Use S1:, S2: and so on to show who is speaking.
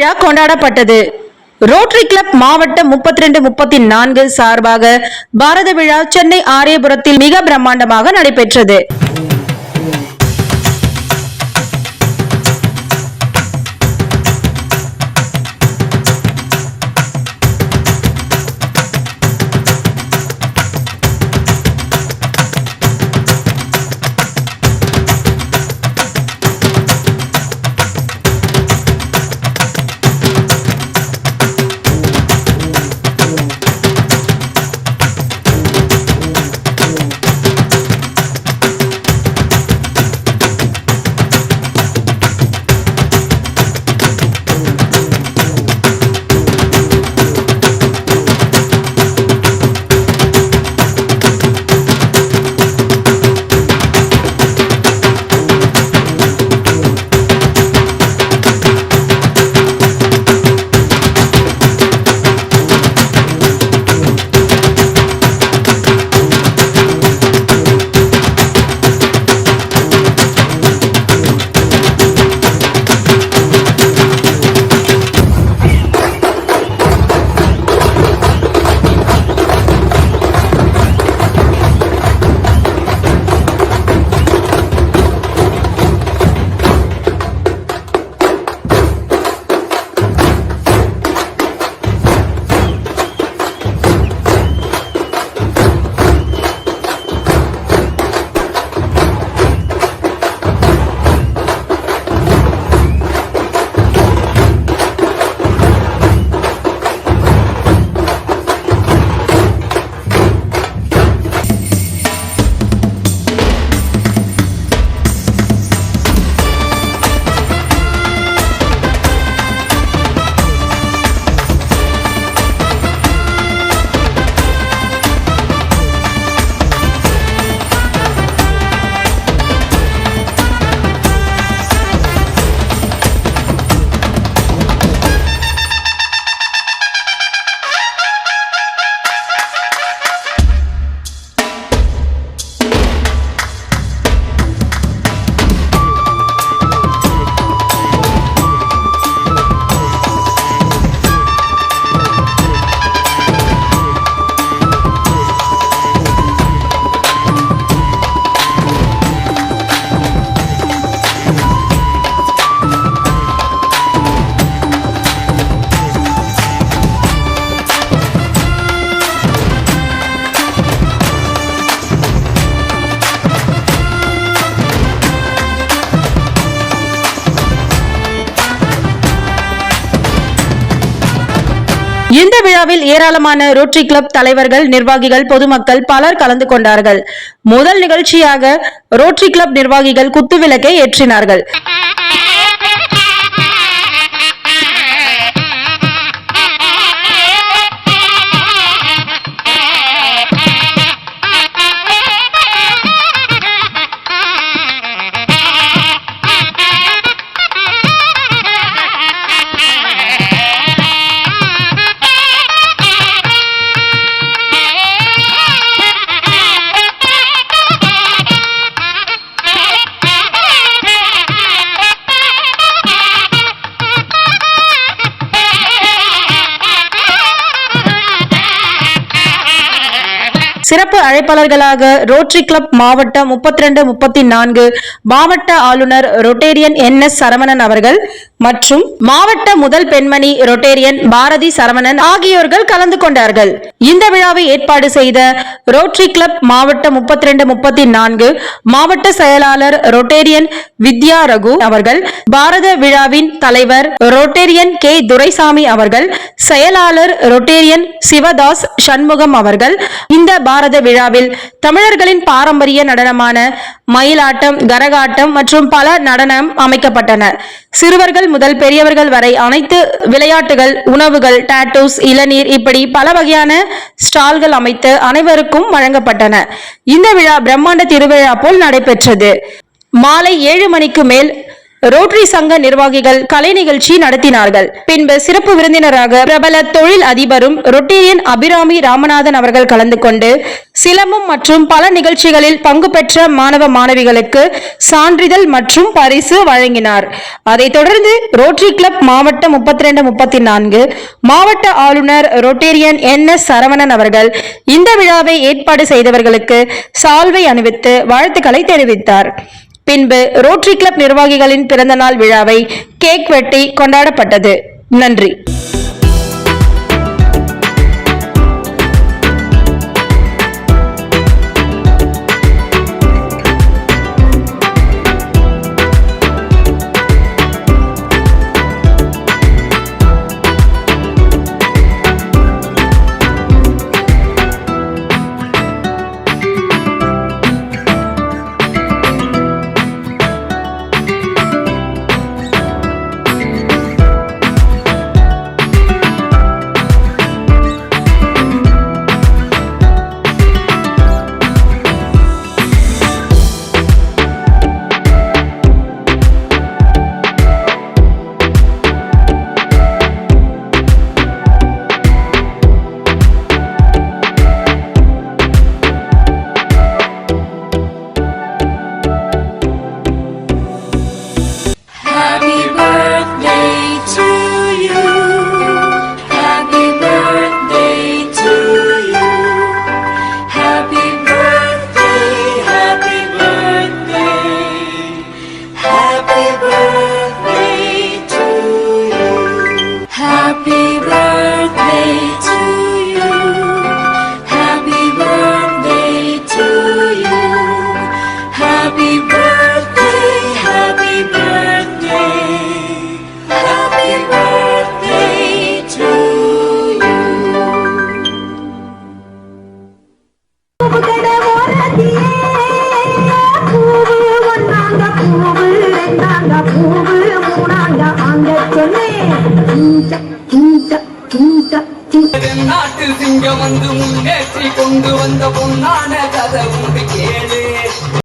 S1: விழா கொண்டாடப்பட்டது. Rotary club மாவட்டம் 32-34 சார்பாக பாரத விழா சென்னை ஆரியபுரத்தில் மிக பிரம்மாண்டமாக நடைபெற்றது. இந்த விழாவில் ஏராளமான ரோட்டரி கிளப் தலைவர்கள், நிர்வாகிகள், பொதுமக்கள் பலர் கலந்து கொண்டார்கள். முதல் நிகழ்ச்சியாக ரோட்டரி கிளப் நிர்வாகிகள் குத்துவிளக்கை ஏற்றினார்கள். சிறப்பு அழைப்பாளர்களாக ரோட்டரி கிளப் மாவட்டம் 32-34 மாவட்ட ஆளுநர் ரொட்டேரியன் NS சரவணன் அவர்கள் மற்றும் மாவட்ட முதல் பெண்மணி ரொட்டேரியன் பாரதி சரவணன் ஆகியோர்கள் கலந்து கொண்டார்கள். இந்த விழாவை ஏற்பாடு செய்த ரோட்டரி கிளப் மாவட்டம் 32-34 மாவட்ட செயலாளர் ரொட்டேரியன் வித்யா ரகு அவர்கள், பாரத விழாவின் தலைவர் ரொட்டேரியன் K துரைசாமி அவர்கள், செயலாளர் ரொட்டேரியன் சிவதாஸ் சண்முகம் அவர்கள் இந்த பாரத விழாவில் தமிழர்களின் பாரம்பரிய நடனமான மயிலாட்டம், கரகாட்டம் மற்றும் பல நடனம் அமைக்கப்பட்டன. சிறுவர்கள் முதல் பெரியவர்கள் வரை அனைத்து விளையாட்டுகள், உணவுகள், டாட்டூஸ், இளநீர் இப்படி பல வகையான ஸ்டால்கள் அமைத்து அனைவருக்கும் வழங்கப்பட்டன. இந்த விழா பிரம்மாண்ட திருவிழா போல் நடைபெற்றது. மாலை 7 மணிக்கு மேல் ரோட்டரி சங்க நிர்வாகிகள் கலை நிகழ்ச்சி நடத்தினார்கள். பின்பு சிறப்பு விருந்தினராக பிரபல தொழில் அதிபரும் ரொட்டேரியன் அபிராமி ராமநாதன் அவர்கள் கலந்து கொண்டு சிலம்பம் மற்றும் பல நிகழ்ச்சிகளில் பங்கு பெற்ற மாணவ மாணவிகளுக்கு சான்றிதழ் மற்றும் பரிசு வழங்கினார். அதைத் தொடர்ந்து ரோட்டரி கிளப் மாவட்ட 32-34 மாவட்ட ஆளுநர் ரொட்டேரியன் NS சரவணன் அவர்கள் இந்த விழாவை ஏற்பாடு செய்தவர்களுக்கு சால்வை அணிவித்து வாழ்த்துக்களை தெரிவித்தார். பின்பு ரோட்டரி கிளப் நிர்வாகிகளின் பிறந்தநாள் விழாவை கேக் வெட்டி கொண்டாடப்பட்டது. நன்றி.
S2: நாட்டில் சிங்கம் வந்து முன்னேற்றி கொண்டு வந்த பொன்னான கதை உண்டு கேளு.